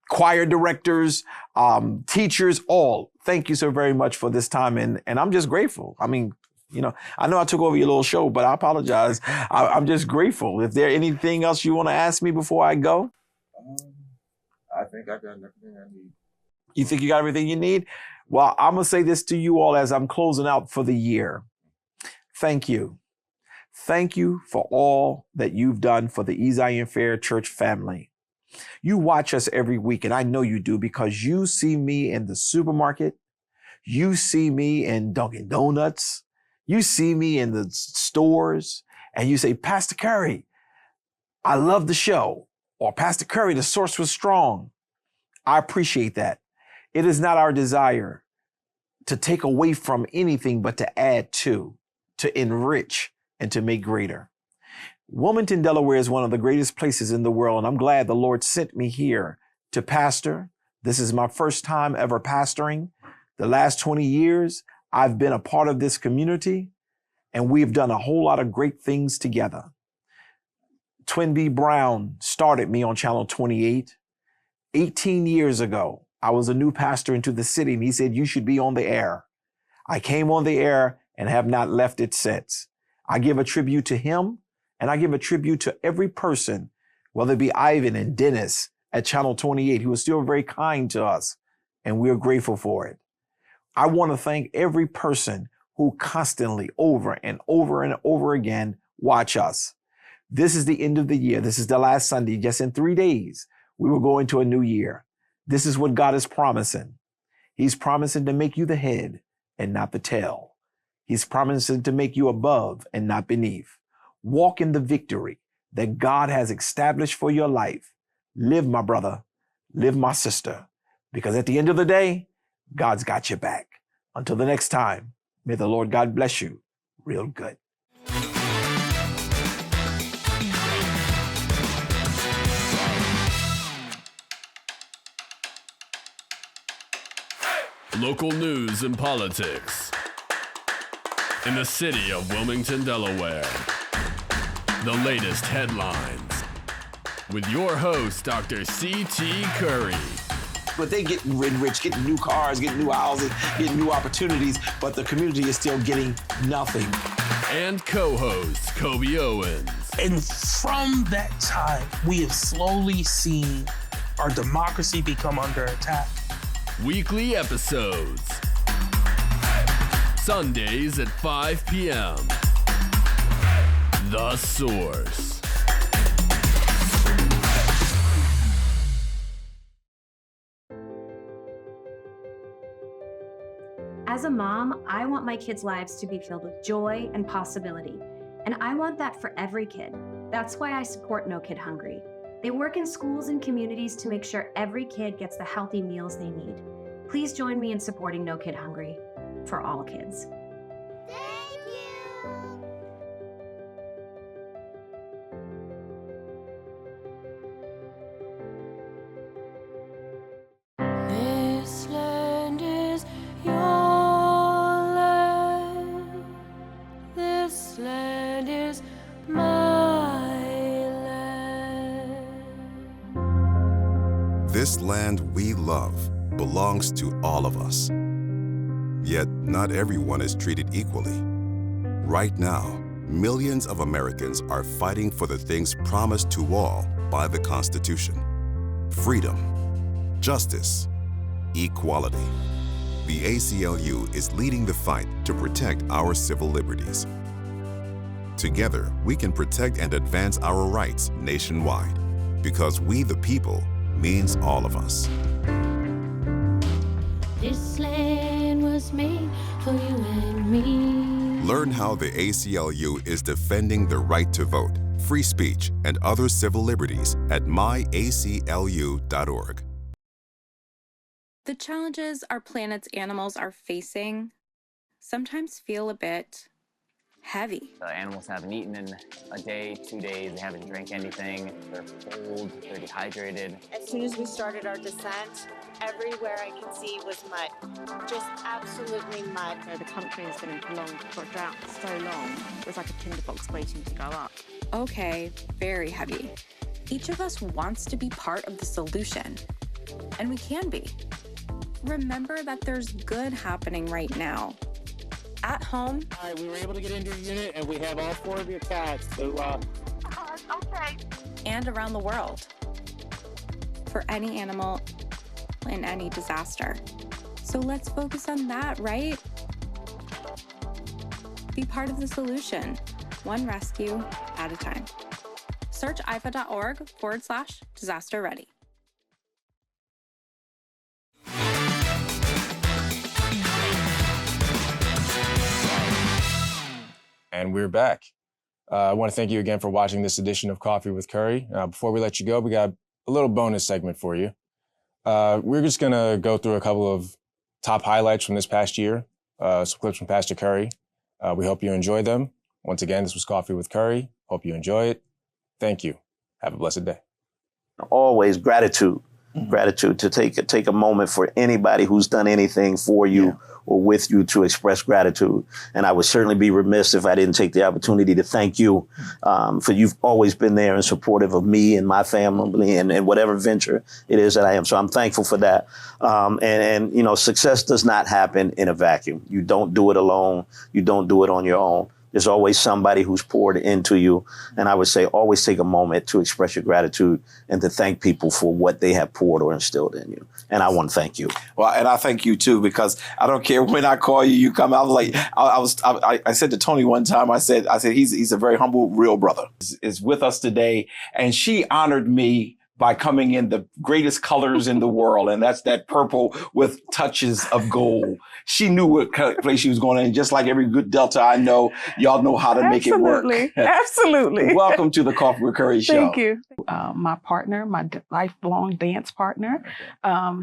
choir directors, teachers, all. Thank you so very much for this time. And I'm just grateful. I mean, I know I took over your little show, but I apologize. I'm just grateful. If there anything else you want to ask me before I go? I think I got everything I need. You think you got everything you need? Well, I'm going to say this to you all as I'm closing out for the year. Thank you. Thank you for all that you've done for the Ezion Fair Church family. You watch us every week, and I know you do because you see me in the supermarket. You see me in Dunkin' Donuts. You see me in the stores, and you say, Pastor Curry, I love the show. Or Pastor Curry, the source was strong. I appreciate that. It is not our desire to take away from anything, but to add to enrich, and to make greater. Wilmington, Delaware is one of the greatest places in the world, and I'm glad the Lord sent me here to pastor. This is my first time ever pastoring. The last 20 years, I've been a part of this community, and we've done a whole lot of great things together. Twin B. Brown started me on Channel 28. 18 years ago, I was a new pastor into the city, and he said, you should be on the air. I came on the air and have not left it since. I give a tribute to him, and I give a tribute to every person, whether it be Ivan and Dennis at Channel 28, who was still very kind to us, and we're grateful for it. I want to thank every person who constantly, over and over and over again, watch us. This is the end of the year. This is the last Sunday. Just in 3 days, we will go into a new year. This is what God is promising. He's promising to make you the head and not the tail. He's promising to make you above and not beneath. Walk in the victory that God has established for your life. Live, my brother. Live, my sister. Because at the end of the day, God's got your back. Until the next time, may the Lord God bless you real good. Local news and politics in the city of Wilmington, Delaware. The latest headlines with your host, Dr. C.T. Curry. But they get rich, getting new cars, getting new houses, getting new opportunities, but the community is still getting nothing. And co-host, Kobe Owens. And from that time, we have slowly seen our democracy become under attack. Weekly episodes. Sundays at 5 p.m. The Source. As a mom, I want my kids' lives to be filled with joy and possibility. And I want that for every kid. That's why I support No Kid Hungry. They work in schools and communities to make sure every kid gets the healthy meals they need. Please join me in supporting No Kid Hungry for all kids. Thank you. This land is your land. This land is my land. This land we love belongs to all of us. Yet not everyone is treated equally. Right now, millions of Americans are fighting for the things promised to all by the Constitution. Freedom, justice, equality. The ACLU is leading the fight to protect our civil liberties. Together, we can protect and advance our rights nationwide, because we the people means all of us. This land was made for you and me. Learn how the ACLU is defending the right to vote, free speech, and other civil liberties at myaclu.org. The challenges our planet's animals are facing sometimes feel a bit heavy. The animals haven't eaten in a day, 2 days, they haven't drank anything, they're cold, they're dehydrated. As soon as we started our descent, everywhere I could see was mud. Just absolutely mud. The country has been in prolonged drought for so long, it was like a tinderbox waiting to go up. Okay, very heavy. Each of us wants to be part of the solution, and we can be. Remember that there's good happening right now. At home. All right, we were able to get into your unit, and we have all 4 of your cats. So, okay. And around the world. For any animal in any disaster. So let's focus on that, right? Be part of the solution, one rescue at a time. Search ifa.org/disaster ready. And we're back. I want to thank you again for watching this edition of Coffee with Curry. Before we let you go, we got a little bonus segment for you. We're just going to go through a couple of top highlights from this past year, some clips from Pastor Curry. We hope you enjoy them. Once again, this was Coffee with Curry. Hope you enjoy it. Thank you. Have a blessed day. Always gratitude. gratitude, to take a moment for anybody who's done anything for you or with you to express gratitude. And I would certainly be remiss if I didn't take the opportunity to thank you for you've always been there and supportive of me and my family and whatever venture it is that I am. So I'm thankful for that. And you know, success does not happen in a vacuum. You don't do it alone. You don't do it on your own. There's always somebody who's poured into you. And I would say always take a moment to express your gratitude and to thank people for what they have poured or instilled in you. And I want to thank you. Well, and I thank you too, because I don't care when I call you, you come out. I said to Tony one time, I said he's a very humble, real brother. Is with us today, and she honored me by coming in the greatest colors in the world, and that's that purple with touches of gold. She knew what place she was going in, just like every good Delta I know, y'all know how to make it work. Absolutely. Welcome to the Coffee with Curry show. Thank you. My partner, my lifelong dance partner,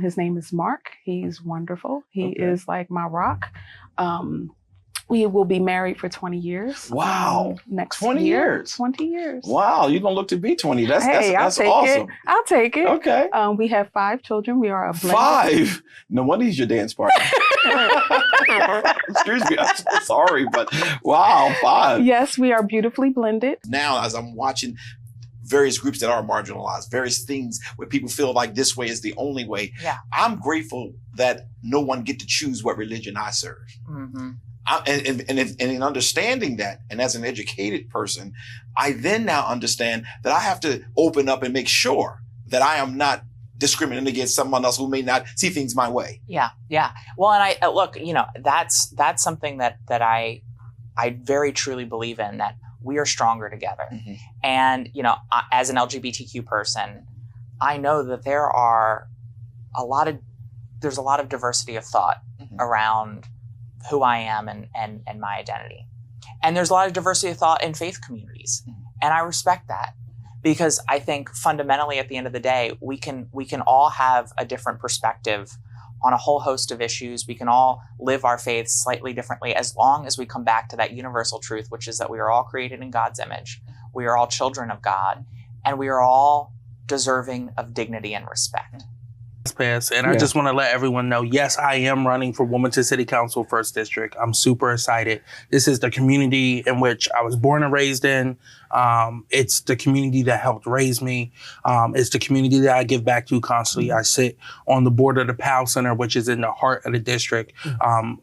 his name is Mark. He's wonderful. He is like my rock. We will be married for 20 years. Wow. Next 20 year. years. 20 years. Wow, you're going to look to be 20. That's awesome. I'll take it. Okay. We have 5 children. We are a blended. 5? No wonder he's your dance partner. Excuse me, I'm so sorry, but wow, 5. Yes, we are beautifully blended. Now, as I'm watching various groups that are marginalized, various things where people feel like this way is the only way, I'm grateful that no one get to choose what religion I serve. Mm-hmm. And in understanding that, and as an educated person, I then now understand that I have to open up and make sure that I am not discriminating against someone else who may not see things my way. Yeah. Well, and I look, you know, that's something that I very truly believe in, that we are stronger together. Mm-hmm. And, you know, as an LGBTQ person, I know that there's a lot of diversity of thought around who I am and my identity. And there's a lot of diversity of thought in faith communities. And I respect that, because I think fundamentally at the end of the day, we can all have a different perspective on a whole host of issues. We can all live our faith slightly differently, as long as we come back to that universal truth, which is that we are all created in God's image. We are all children of God, and we are all deserving of dignity and respect. And I just want to let everyone know, yes, I am running for Wilmington City Council 1st District. I'm super excited. This is the community in which I was born and raised in. It's the community that helped raise me. It's the community that I give back to constantly. I sit on the board of the PAL Center, which is in the heart of the district,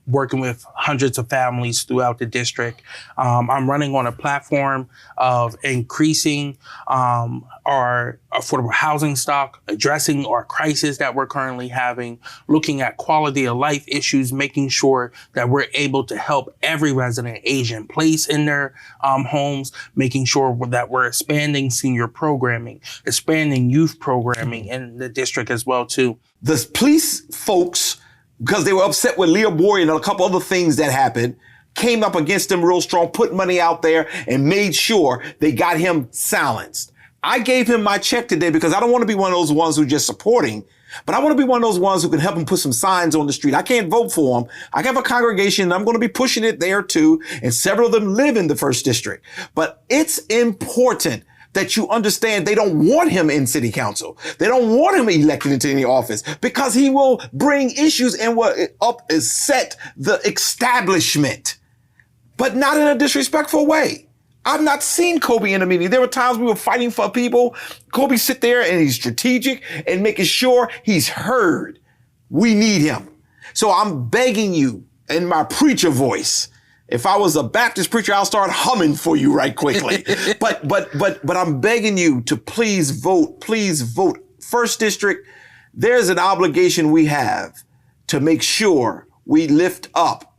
working with hundreds of families throughout the district. I'm running on a platform of increasing our affordable housing stock, addressing our crisis that we're currently having, looking at quality of life issues, making sure that we're able to help every resident age in place in their homes, making sure that we're expanding senior programming, expanding youth programming in the district as well too. The police folks, because they were upset with Leah Bory and a couple other things that happened, came up against him real strong, put money out there and made sure they got him silenced. I gave him my check today because I don't want to be one of those ones who just supporting, but I want to be one of those ones who can help him put some signs on the street. I can't vote for him. I have a congregation and I'm going to be pushing it there too. And several of them live in the 1st District. But it's important that you understand they don't want him in city council. They don't want him elected into any office because he will bring issues and will upset the establishment, but not in a disrespectful way. I've not seen Kobe in a meeting. There were times we were fighting for people. Kobe sit there and he's strategic and making sure he's heard. We need him. So I'm begging you in my preacher voice. If I was a Baptist preacher, I'll start humming for you right quickly. But I'm begging you to please vote. Please vote. 1st District, there's an obligation we have to make sure we lift up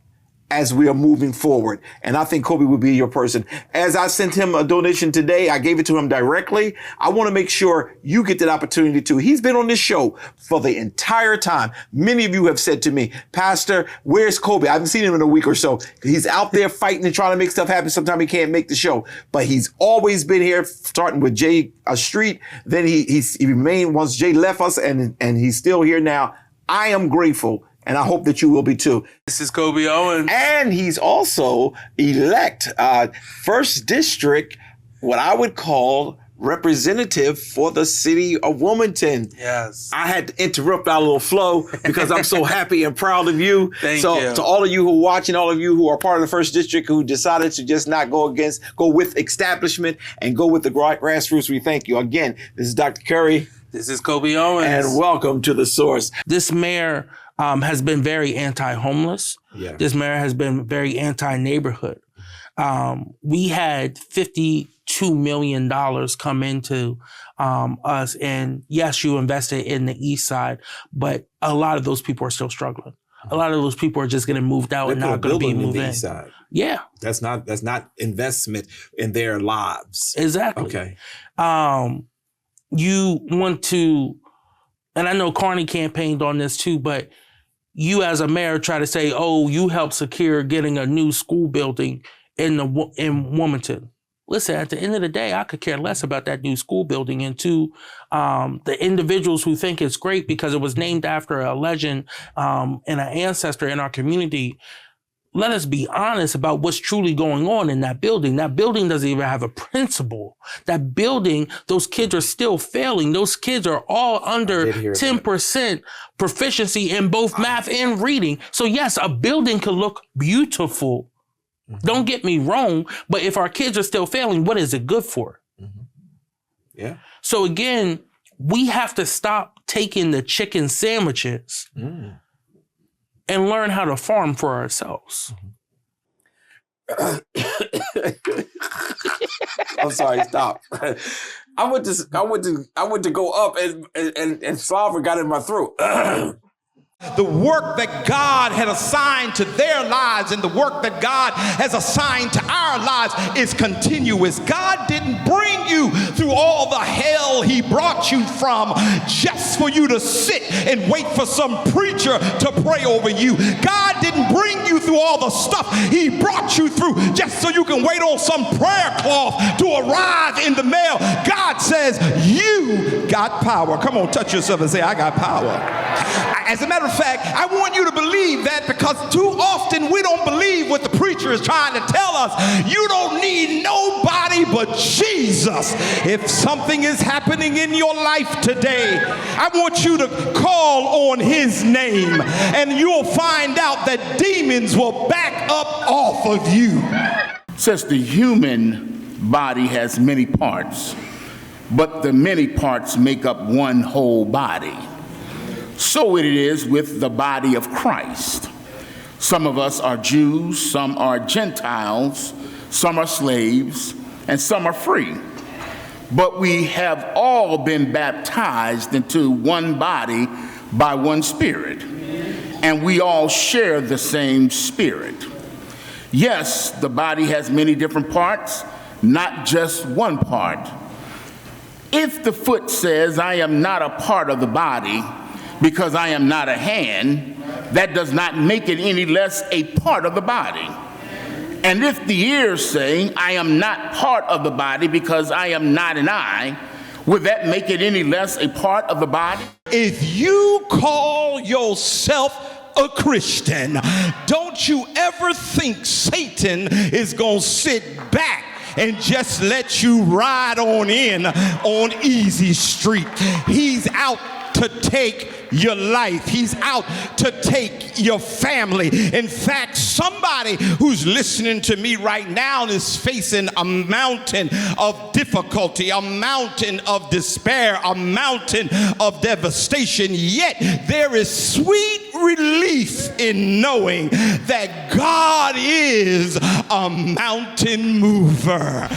as we are moving forward. And I think Kobe will be your person. As I sent him a donation today, I gave it to him directly. I want to make sure you get that opportunity too. He's been on this show for the entire time. Many of you have said to me, Pastor, where's Kobe? I haven't seen him in a week or so. He's out there fighting and trying to make stuff happen. Sometimes he can't make the show, but he's always been here, starting with Jay Street. Then he remained once Jay left us, and he's still here now. I am grateful. And I hope that you will be too. This is Kobe Owens. And he's also elect 1st District, what I would call representative for the city of Wilmington. Yes. I had to interrupt our little flow because I'm so happy and proud of you. Thank so you. to all of you who are watching, all of you who are part of the 1st District who decided to just not go with establishment and go with the grassroots, we thank you. Again, this is Dr. Curry. This is Kobe Owens. And welcome to The Source. This mayor has been very anti-homeless. Yeah. This mayor has been very anti-neighborhood. We had $52 million come into us. And yes, you invested in the east side, but a lot of those people are still struggling. A lot of those people are just getting moved out and not going to be moved in. Side. Yeah. That's not investment in their lives. Exactly. Okay. You want to, and I know Carney campaigned on this too, but you as a mayor try to say, oh, you helped secure getting a new school building in Wilmington. Listen, at the end of the day, I could care less about that new school building. And to the individuals who think it's great because it was named after a legend and an ancestor in our community, let us be honest about what's truly going on in that building. That building doesn't even have a principal. That building, those kids are still failing. Those kids are all under 10% proficiency in both math and reading. So yes, a building could look beautiful. Mm-hmm. Don't get me wrong, but if our kids are still failing, what is it good for? Mm-hmm. Yeah. So again, we have to stop taking the chicken sandwiches and learn how to farm for ourselves. I'm sorry, stop. I went to go up and Slava got in my throat. The work that God had assigned to their lives and the work that God has assigned to our lives is continuous. God didn't bring you through all the hell he brought you from just for you to sit and wait for some preacher to pray over you. God didn't bring you through all the stuff he brought you through just so you can wait on some prayer cloth to arrive in the mail. God says, you got power. Come on, touch yourself and say, I got power. As a matter of fact, I want you to believe that because too often we don't believe what the preacher is trying to tell us. You don't need nobody but Jesus. If something is happening in your life today, I want you to call on his name and you'll find out that demons will back up off of you. Since the human body has many parts, but the many parts make up one whole body, so it is with the body of Christ. Some of us are Jews, some are Gentiles, some are slaves, and some are free. But we have all been baptized into one body by one Spirit, and we all share the same Spirit. Yes, the body has many different parts, not just one part. If the foot says, I am not a part of the body, because I am not a hand, that does not make it any less a part of the body. And if the ear is saying, I am not part of the body because I am not an eye, would that make it any less a part of the body? If you call yourself a Christian, don't you ever think Satan is going to sit back and just let you ride on in on easy street. He's out to take your life. He's out to take your family. In fact, somebody who's listening to me right now is facing a mountain of difficulty, a mountain of despair, a mountain of devastation. Yet there is sweet relief in knowing that God is a mountain mover.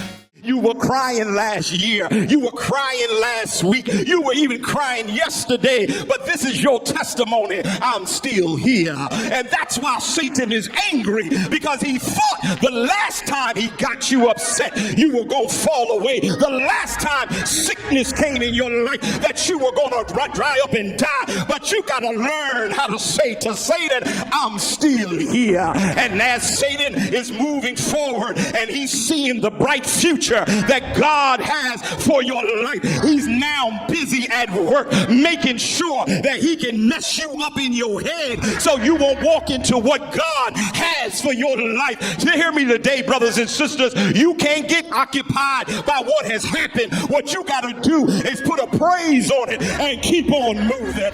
You were crying last year. You were crying last week. You were even crying yesterday. But this is your testimony. I'm still here. And that's why Satan is angry, because he thought the last time he got you upset, you were going to fall away. The last time sickness came in your life, that you were going to dry up and die. But you got to learn how to say to Satan, I'm still here. And as Satan is moving forward and he's seeing the bright future future that God has for your life. He's now busy at work making sure that he can mess you up in your head so you won't walk into what God has for your life. You hear me today, brothers and sisters? You can't get occupied by what has happened. What you got to do is put a praise on it and keep on moving.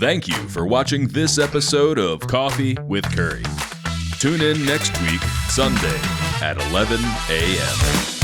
Thank you for watching this episode of Coffee with Curry. Tune in next week, Sunday at 11 a.m.